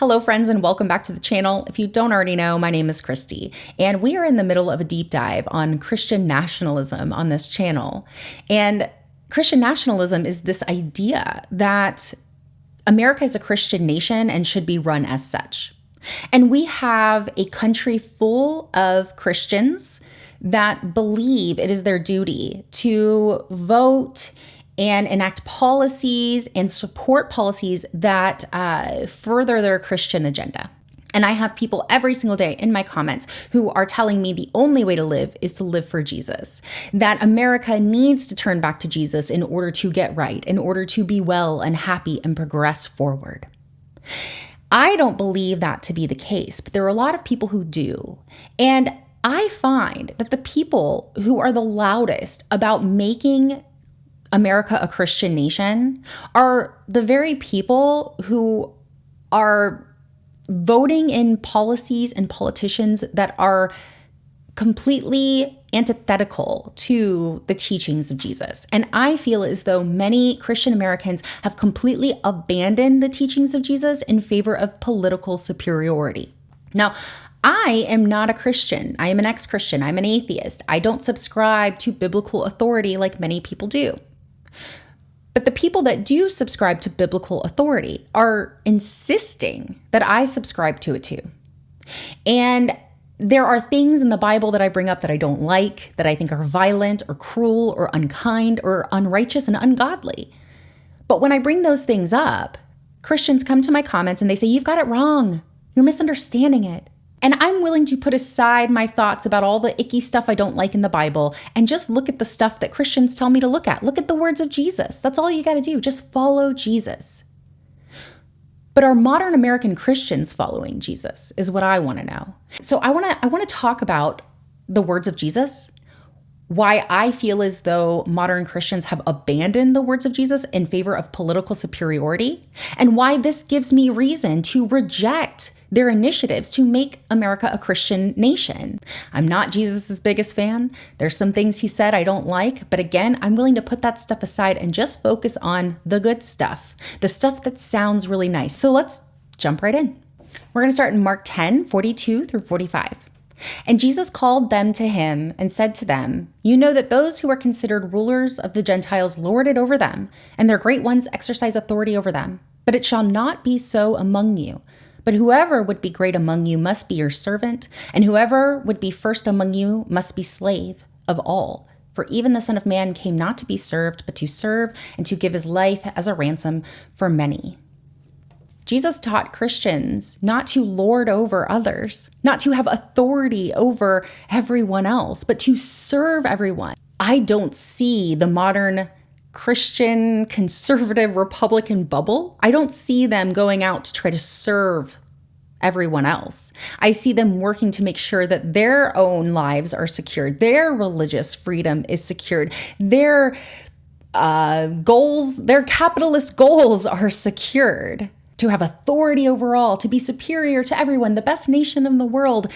Hello friends and welcome back to the channel. If you don't already know, my name is Christy and we are in the middle of a deep dive on Christian nationalism on this channel. And Christian nationalism is this idea that America is a Christian nation and should be run as such. And we have a country full of Christians that believe it is their duty to vote and enact policies and support policies that further their Christian agenda. And I have people every single day in my comments who are telling me the only way to live is to live for Jesus, that America needs to turn back to Jesus in order to get right, in order to be well and happy and progress forward. I don't believe that to be the case, but there are a lot of people who do. And I find that the people who are the loudest about making America a Christian nation are the very people who are voting in policies and politicians that are completely antithetical to the teachings of Jesus. And I feel as though many Christian Americans have completely abandoned the teachings of Jesus in favor of political superiority. Now, I am not a Christian. I am an ex-Christian. I'm an atheist. I don't subscribe to biblical authority like many people do. But the people that do subscribe to biblical authority are insisting that I subscribe to it too. And there are things in the Bible that I bring up that I don't like, that I think are violent or cruel or unkind or unrighteous and ungodly. But when I bring those things up, Christians come to my comments and they say, "You've got it wrong. You're misunderstanding it." And I'm willing to put aside my thoughts about all the icky stuff I don't like in the Bible and just look at the stuff that Christians tell me to look at. Look at the words of Jesus. That's all you got to do. Just follow Jesus. But are modern American Christians following Jesus is what I want to know. So I want to talk about the words of Jesus, why I feel as though modern Christians have abandoned the words of Jesus in favor of political superiority, and why this gives me reason to reject their initiatives to make America a Christian nation. I'm not Jesus's biggest fan. There's some things he said I don't like, but again, I'm willing to put that stuff aside and just focus on the good stuff, the stuff that sounds really nice. So let's jump right in. We're going to start in Mark 10:42 through 45. And Jesus called them to him and said to them, "You know that those who are considered rulers of the Gentiles lord it over them, and their great ones exercise authority over them. But it shall not be so among you. But whoever would be great among you must be your servant, and whoever would be first among you must be slave of all. For even the Son of Man came not to be served, but to serve and to give his life as a ransom for many." Jesus taught Christians not to lord over others, not to have authority over everyone else, but to serve everyone. I don't see the modern Christian, conservative, Republican bubble. I don't see them going out to try to serve everyone else. I see them working to make sure that their own lives are secured, their religious freedom is secured, their goals, their capitalist goals are secured, to have authority over all, to be superior to everyone, the best nation in the world.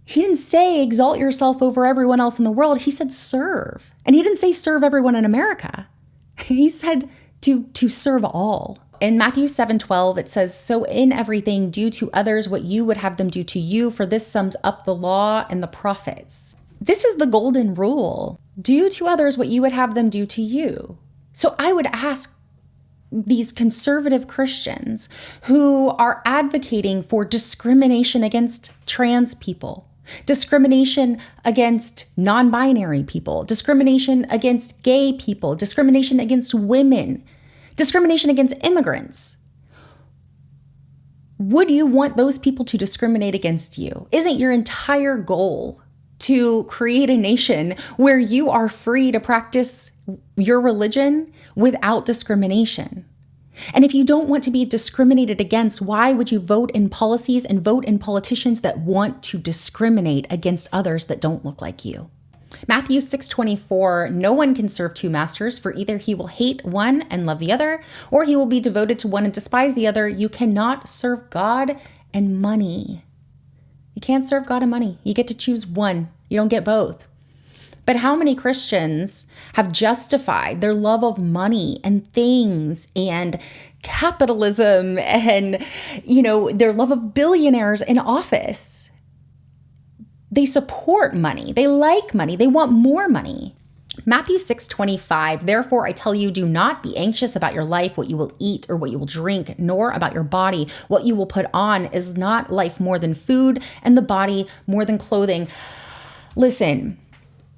He didn't say exalt yourself over everyone else in the world. He said serve. And he didn't say serve everyone in America. He said to serve all. In Matthew 7:12, it says, "So in everything do to others what you would have them do to you, for this sums up the law and the prophets." This is the golden rule. Do to others what you would have them do to you. So I would ask these conservative Christians who are advocating for discrimination against trans people, discrimination against non-binary people, discrimination against gay people, discrimination against women, discrimination against immigrants. Would you want those people to discriminate against you? Isn't your entire goal to create a nation where you are free to practice your religion without discrimination? And if you don't want to be discriminated against, why would you vote in policies and vote in politicians that want to discriminate against others that don't look like you? Matthew 6:24, "No one can serve two masters, for either he will hate one and love the other, or he will be devoted to one and despise the other. You cannot serve God and money." You can't serve God and money. You get to choose one. You don't get both. But how many Christians have justified their love of money and things and capitalism and, their love of billionaires in office. They support money. They like money. They want more money. Matthew 6:25, therefore I tell you, do not be anxious about your life, what you will eat or what you will drink, nor about your body, what you will put on. Is not life more than food, and the body more than clothing? Listen,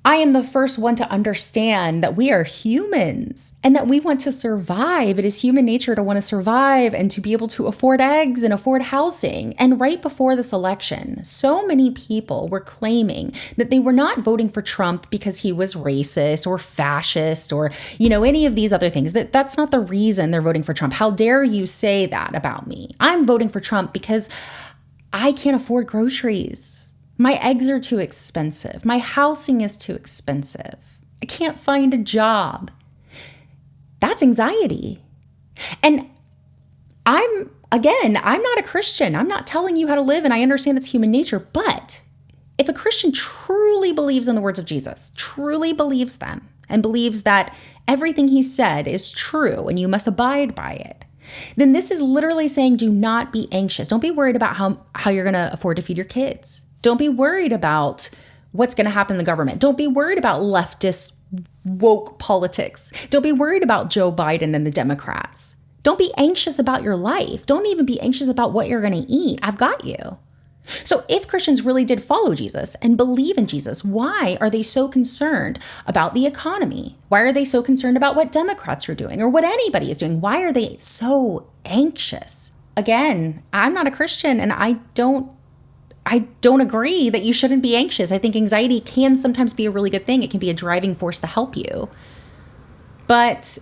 I am the first one to understand that we are humans and that we want to survive. It is human nature to want to survive and to be able to afford eggs and afford housing. And right before this election, so many people were claiming that they were not voting for Trump because he was racist or fascist or, any of these other things. That's not the reason they're voting for Trump. How dare you say that about me? I'm voting for Trump because I can't afford groceries. My eggs are too expensive. My housing is too expensive. I can't find a job. That's anxiety. And I'm not a Christian. I'm not telling you how to live, and I understand it's human nature. But if a Christian truly believes in the words of Jesus, truly believes them, and believes that everything he said is true and you must abide by it, then this is literally saying do not be anxious. Don't be worried about how you're going to afford to feed your kids. Don't be worried about what's going to happen in the government. Don't be worried about leftist woke politics. Don't be worried about Joe Biden and the Democrats. Don't be anxious about your life. Don't even be anxious about what you're going to eat. I've got you. So if Christians really did follow Jesus and believe in Jesus, why are they so concerned about the economy? Why are they so concerned about what Democrats are doing or what anybody is doing? Why are they so anxious? Again, I'm not a Christian, and I don't agree that you shouldn't be anxious. I think anxiety can sometimes be a really good thing. It can be a driving force to help you. But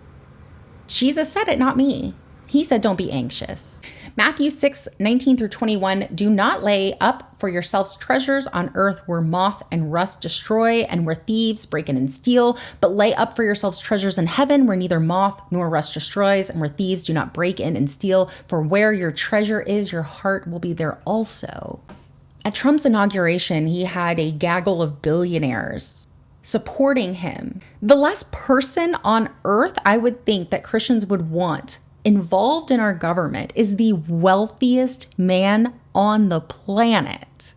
Jesus said it, not me. He said, don't be anxious. Matthew 6:19-21, do not lay up for yourselves treasures on earth where moth and rust destroy and where thieves break in and steal, but lay up for yourselves treasures in heaven where neither moth nor rust destroys and where thieves do not break in and steal. For where your treasure is, your heart will be there also. At Trump's inauguration, he had a gaggle of billionaires supporting him. The last person on earth I would think that Christians would want involved in our government is the wealthiest man on the planet.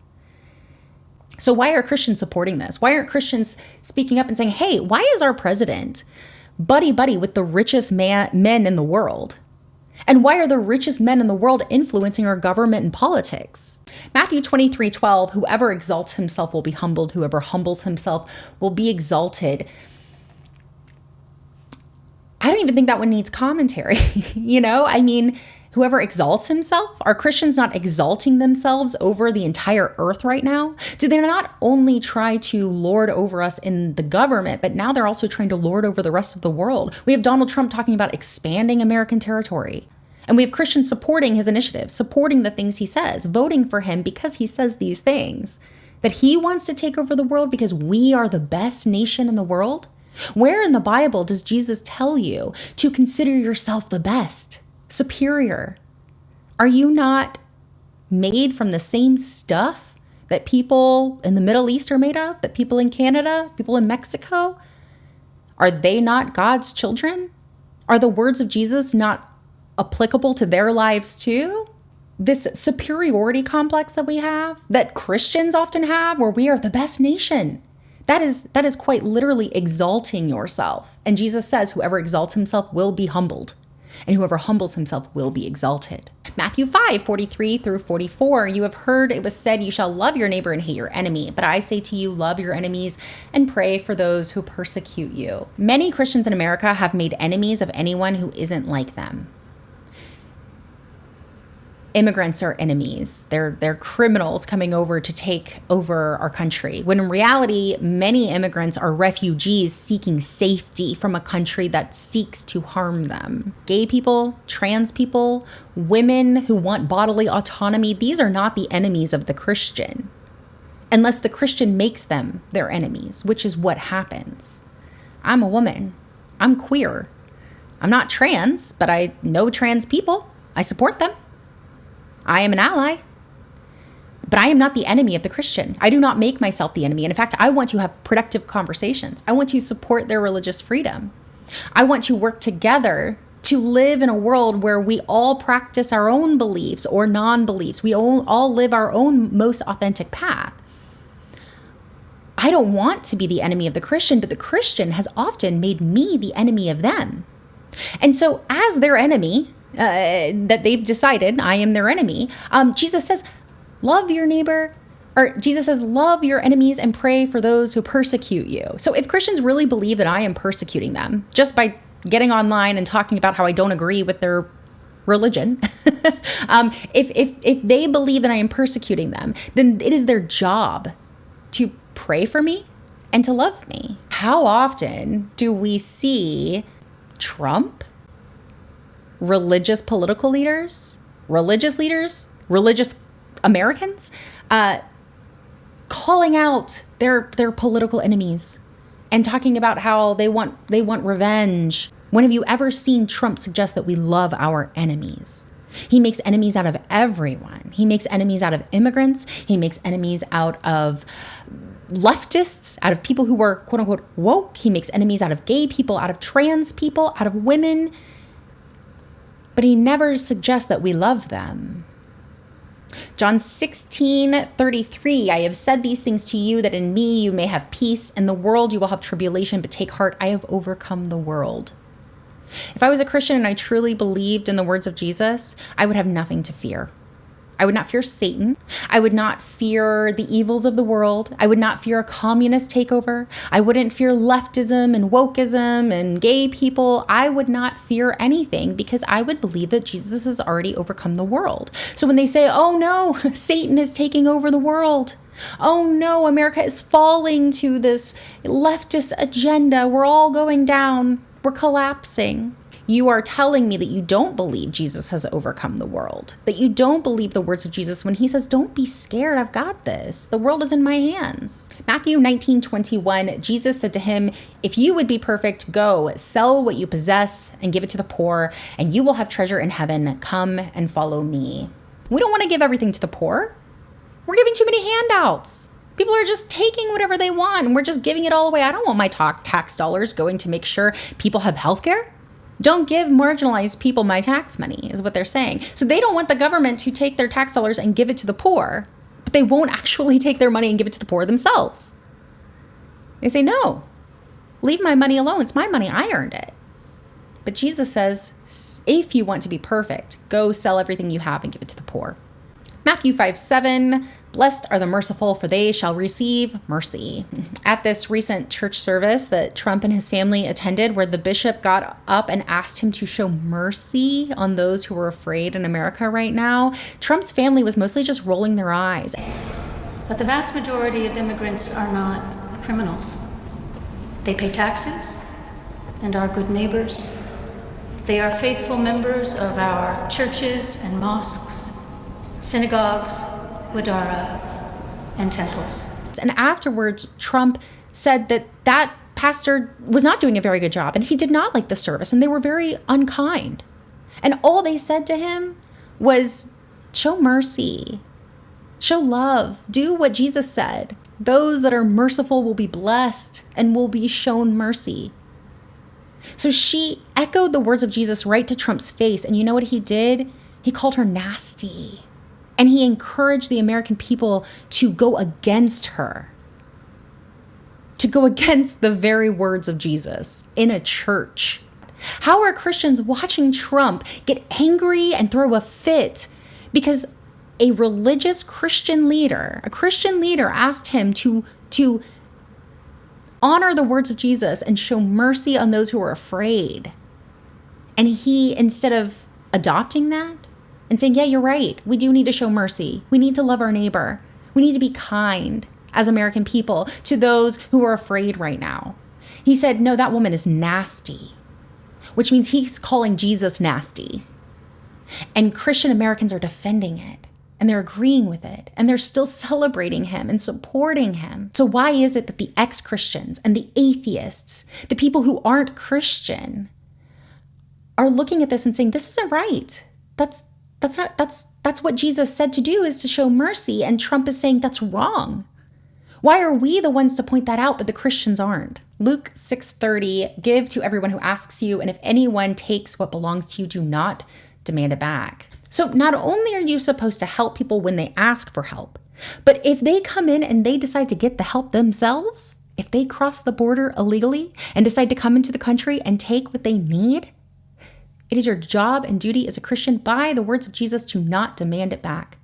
So why are Christians supporting this? Why aren't Christians speaking up and saying, hey, why is our president buddy with the richest men in the world? And why are the richest men in the world influencing our government and politics? Matthew 23:12, whoever exalts himself will be humbled. Whoever humbles himself will be exalted. I don't even think that one needs commentary. Whoever exalts himself, are Christians not exalting themselves over the entire earth right now? Do they not only try to lord over us in the government, but now they're also trying to lord over the rest of the world? We have Donald Trump talking about expanding American territory. And we have Christians supporting his initiatives, supporting the things he says, voting for him because he says these things. That he wants to take over the world because we are the best nation in the world? Where in the Bible does Jesus tell you to consider yourself the best, superior? Are you not made from the same stuff that people in the Middle East are made of, that people in Canada, people in Mexico? Are they not God's children? Are the words of Jesus not applicable to their lives too? This superiority complex that we have, that Christians often have, where we are the best nation. That is quite literally exalting yourself. And Jesus says, whoever exalts himself will be humbled, and whoever humbles himself will be exalted. Matthew 5:43-44, you have heard it was said, you shall love your neighbor and hate your enemy. But I say to you, love your enemies and pray for those who persecute you. Many Christians in America have made enemies of anyone who isn't like them. Immigrants are enemies. They're criminals coming over to take over our country. When in reality, many immigrants are refugees seeking safety from a country that seeks to harm them. Gay people, trans people, women who want bodily autonomy, these are not the enemies of the Christian. Unless the Christian makes them their enemies, which is what happens. I'm a woman. I'm queer. I'm not trans, but I know trans people. I support them. I am an ally, but I am not the enemy of the Christian. I do not make myself the enemy. And in fact, I want to have productive conversations. I want to support their religious freedom. I want to work together to live in a world where we all practice our own beliefs or non-beliefs. We all live our own most authentic path. I don't want to be the enemy of the Christian, but the Christian has often made me the enemy of them. And so as their enemy, that they've decided I am their enemy, Jesus says, love your neighbor, or Jesus says, love your enemies and pray for those who persecute you. So if Christians really believe that I am persecuting them just by getting online and talking about how I don't agree with their religion, if they believe that I am persecuting them, then it is their job to pray for me and to love me. How often do we see Trump, religious political leaders, religious Americans, calling out their political enemies and talking about how they want revenge? When have you ever seen Trump suggest that we love our enemies? He makes enemies out of everyone. He makes enemies out of immigrants. He makes enemies out of leftists, out of people who were quote unquote woke. He makes enemies out of gay people, out of trans people, out of women. But he never suggests that we love them. John 16:33, I have said these things to you that in me you may have peace. In the world you will have tribulation, but take heart, I have overcome the world. If I was a Christian and I truly believed in the words of Jesus, I would have nothing to fear. I would not fear Satan. I would not fear the evils of the world. I would not fear a communist takeover. I wouldn't fear leftism and wokeism and gay people. I would not fear anything because I would believe that Jesus has already overcome the world. So when they say, oh no, Satan is taking over the world. Oh no, America is falling to this leftist agenda. We're all going down. We're collapsing. You are telling me that you don't believe Jesus has overcome the world, that you don't believe the words of Jesus when he says, don't be scared, I've got this. The world is in my hands. Matthew 19:21, Jesus said to him, if you would be perfect, go, sell what you possess and give it to the poor, and you will have treasure in heaven. Come and follow me. We don't want to give everything to the poor. We're giving too many handouts. People are just taking whatever they want, and we're just giving it all away. I don't want my tax dollars going to make sure people have health care. Don't give marginalized people my tax money, is what they're saying. So they don't want the government to take their tax dollars and give it to the poor, but they won't actually take their money and give it to the poor themselves. They say, no, leave my money alone. It's my money. I earned it. But Jesus says, if you want to be perfect, go sell everything you have and give it to the poor. Matthew 5:7, blessed are the merciful, for they shall receive mercy. At this recent church service that Trump and his family attended, where the bishop got up and asked him to show mercy on those who were afraid in America right now, Trump's family was mostly just rolling their eyes. But the vast majority of immigrants are not criminals. They pay taxes and are good neighbors. They are faithful members of our churches and mosques, synagogues, wadara, and temples. And afterwards, Trump said that that pastor was not doing a very good job, and he did not like the service, and they were very unkind. And all they said to him was, show mercy, show love, do what Jesus said. Those that are merciful will be blessed and will be shown mercy. So she echoed the words of Jesus right to Trump's face, and you know what he did? He called her nasty. And he encouraged the American people to go against her, to go against the very words of Jesus in a church. How are Christians watching Trump get angry and throw a fit because a religious Christian leader, asked him to honor the words of Jesus and show mercy on those who are afraid? And he, instead of adopting that, and saying, yeah, you're right, we do need to show mercy. We need to love our neighbor. We need to be kind as American people to those who are afraid right now. He said, no, that woman is nasty, which means he's calling Jesus nasty. And Christian Americans are defending it, and they're agreeing with it, and they're still celebrating him and supporting him. So why is it that the ex-Christians and the atheists, the people who aren't Christian, are looking at this and saying, this isn't right? That's what Jesus said to do, is to show mercy. And Trump is saying that's wrong. Why are we the ones to point that out, but the Christians aren't? Luke 6:30, give to everyone who asks you, and if anyone takes what belongs to you, do not demand it back. So not only are you supposed to help people when they ask for help, but if they come in and they decide to get the help themselves, if they cross the border illegally and decide to come into the country and take what they need, it is your job and duty as a Christian, by the words of Jesus, to not demand it back.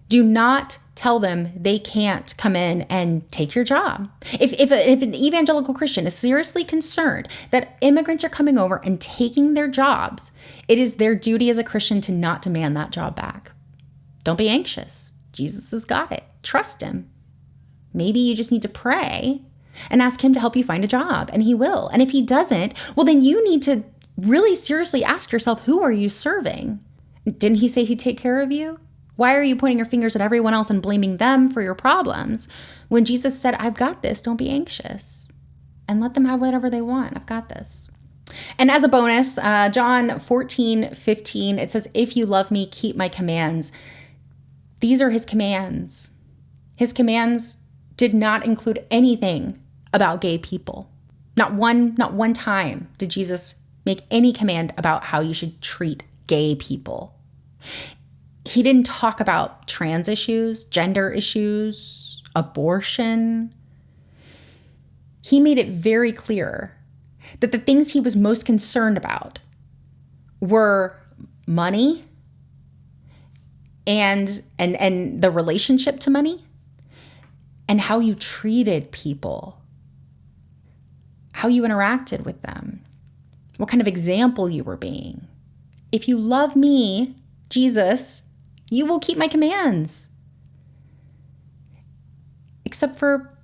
Do not tell them they can't come in and take your job. If an evangelical Christian is seriously concerned that immigrants are coming over and taking their jobs, it is their duty as a Christian to not demand that job back. Don't be anxious. Jesus has got it. Trust him. Maybe you just need to pray and ask him to help you find a job, and he will. And if he doesn't, well, then you need to really seriously ask yourself, who are you serving? Didn't he say he'd take care of you? Why are you pointing your fingers at everyone else and blaming them for your problems when Jesus said, I've got this, don't be anxious, and let them have whatever they want. I've got this. And as a bonus, John 14:15, it says, if you love me, keep my commands. These are his commands. His commands did not include anything about gay people. Not one time did Jesus make any command about how you should treat gay people. He didn't talk about trans issues, gender issues, abortion. He made it very clear that the things he was most concerned about were money and the relationship to money, and how you treated people, how you interacted with them, what kind of example you were being. If you love me, Jesus, you will keep my commands. Except for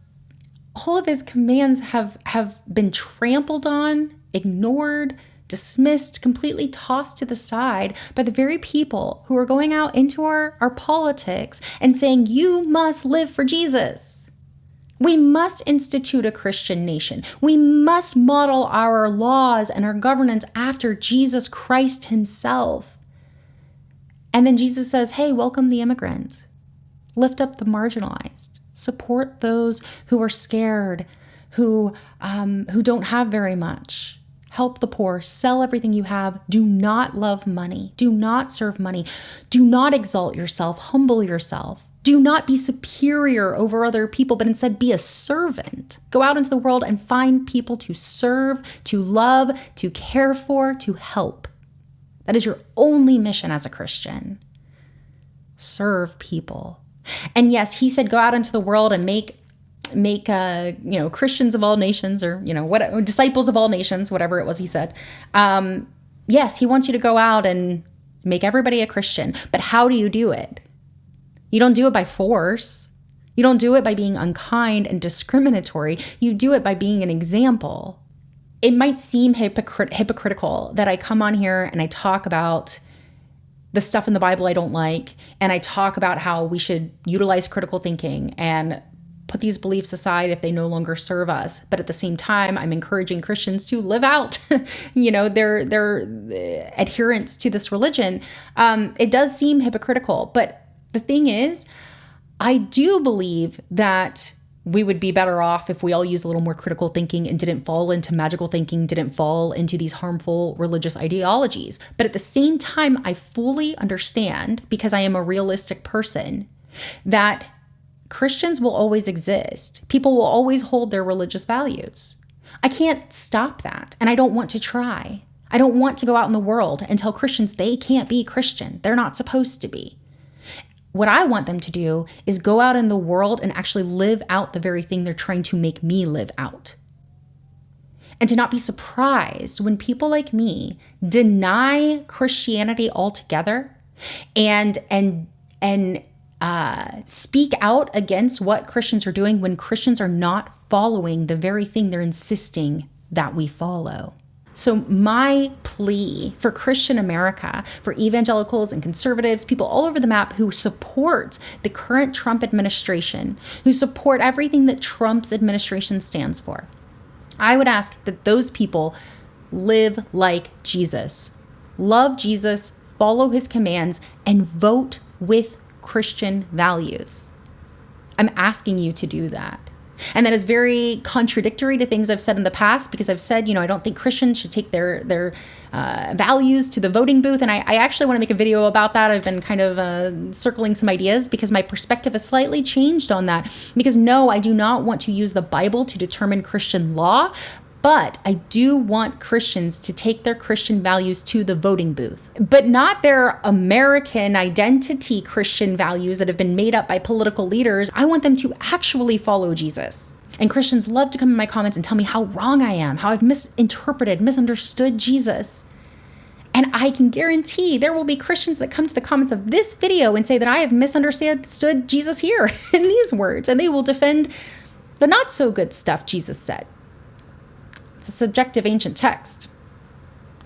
all of his commands have been trampled on, ignored, dismissed, completely tossed to the side by the very people who are going out into our politics and saying, you must live for Jesus. We must institute a Christian nation. We must model our laws and our governance after Jesus Christ himself. And then Jesus says, hey, welcome the immigrant. Lift up the marginalized. Support those who are scared, who don't have very much. Help the poor. Sell everything you have. Do not love money. Do not serve money. Do not exalt yourself. Humble yourself. Do not be superior over other people, but instead be a servant. Go out into the world and find people to serve, to love, to care for, to help. That is your only mission as a Christian. Serve people. And yes, he said, go out into the world and make Christians of all nations, or what, disciples of all nations, whatever it was he said. Yes, he wants you to go out and make everybody a Christian. But how do you do it? You don't do it by force. You don't do it by being unkind and discriminatory. You do it by being an example. It might seem hypocritical that I come on here and I talk about the stuff in the Bible I don't like, and I talk about how we should utilize critical thinking and put these beliefs aside if they no longer serve us. But at the same time, I'm encouraging Christians to live out, their adherence to this religion. It does seem hypocritical, but the thing is, I do believe that we would be better off if we all use a little more critical thinking and didn't fall into magical thinking, didn't fall into these harmful religious ideologies. But at the same time, I fully understand, because I am a realistic person, that Christians will always exist. People will always hold their religious values. I can't stop that, and I don't want to try. I don't want to go out in the world and tell Christians they can't be Christian. They're not supposed to be. What I want them to do is go out in the world and actually live out the very thing they're trying to make me live out. And to not be surprised when people like me deny Christianity altogether and speak out against what Christians are doing when Christians are not following the very thing they're insisting that we follow. So my plea for Christian America, for evangelicals and conservatives, people all over the map who support the current Trump administration, who support everything that Trump's administration stands for, I would ask that those people live like Jesus. Love Jesus, follow his commands, and vote with Christian values. I'm asking you to do that. And that is very contradictory to things I've said in the past, because I've said, I don't think Christians should take their values to the voting booth. And I actually want to make a video about that. I've been kind of circling some ideas because my perspective has slightly changed on that. Because no, I do not want to use the Bible to determine Christian law, but I do want Christians to take their Christian values to the voting booth, but not their American identity Christian values that have been made up by political leaders. I want them to actually follow Jesus. And Christians love to come in my comments and tell me how wrong I am, how I've misunderstood Jesus. And I can guarantee there will be Christians that come to the comments of this video and say that I have misunderstood Jesus here in these words, and they will defend the not so good stuff Jesus said. It's a subjective ancient text.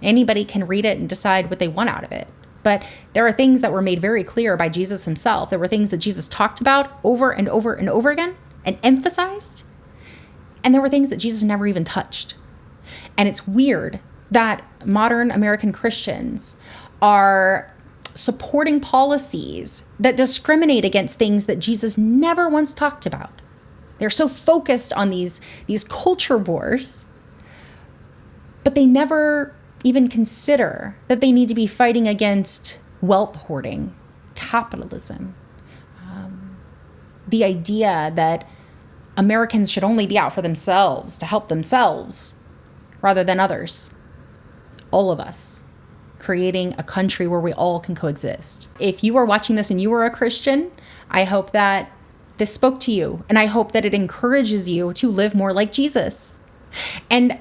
Anybody can read it and decide what they want out of it. But there are things that were made very clear by Jesus himself. There were things that Jesus talked about over and over and over again and emphasized. And there were things that Jesus never even touched. And it's weird that modern American Christians are supporting policies that discriminate against things that Jesus never once talked about. They're so focused on these culture wars, but they never even consider that they need to be fighting against wealth hoarding, capitalism, the idea that Americans should only be out for themselves, to help themselves, rather than others. All of us, creating a country where we all can coexist. If you are watching this and you are a Christian, I hope that this spoke to you, and I hope that it encourages you to live more like Jesus. And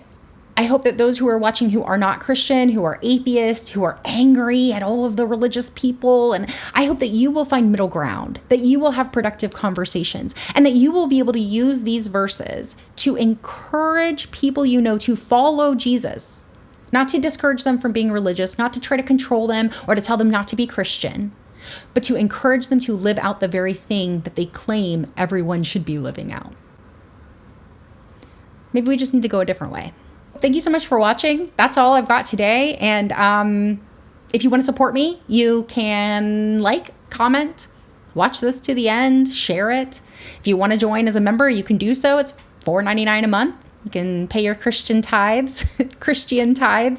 I hope that those who are watching who are not Christian, who are atheists, who are angry at all of the religious people, and I hope that you will find middle ground, that you will have productive conversations, and that you will be able to use these verses to encourage people you know to follow Jesus, not to discourage them from being religious, not to try to control them or to tell them not to be Christian, but to encourage them to live out the very thing that they claim everyone should be living out. Maybe we just need to go a different way. Thank you so much for watching. That's all I've got today. And if you want to support me, you can comment, watch this to the end, share it. If you want to join as a member, you can do so. It's $4.99 a month. You can pay your Christian tithes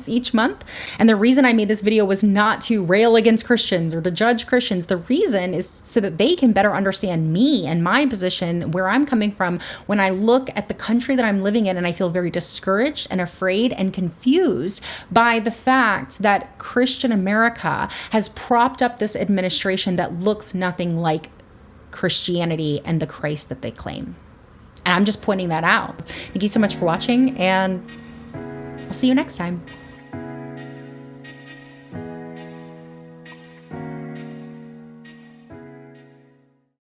each month. And the reason I made this video was not to rail against Christians or to judge Christians. The reason is so that they can better understand me and my position, where I'm coming from when I look at the country that I'm living in, and I feel very discouraged and afraid and confused by the fact that Christian America has propped up this administration that looks nothing like Christianity and the Christ that they claim. And I'm just pointing that out. Thank you so much for watching, and I'll see you next time.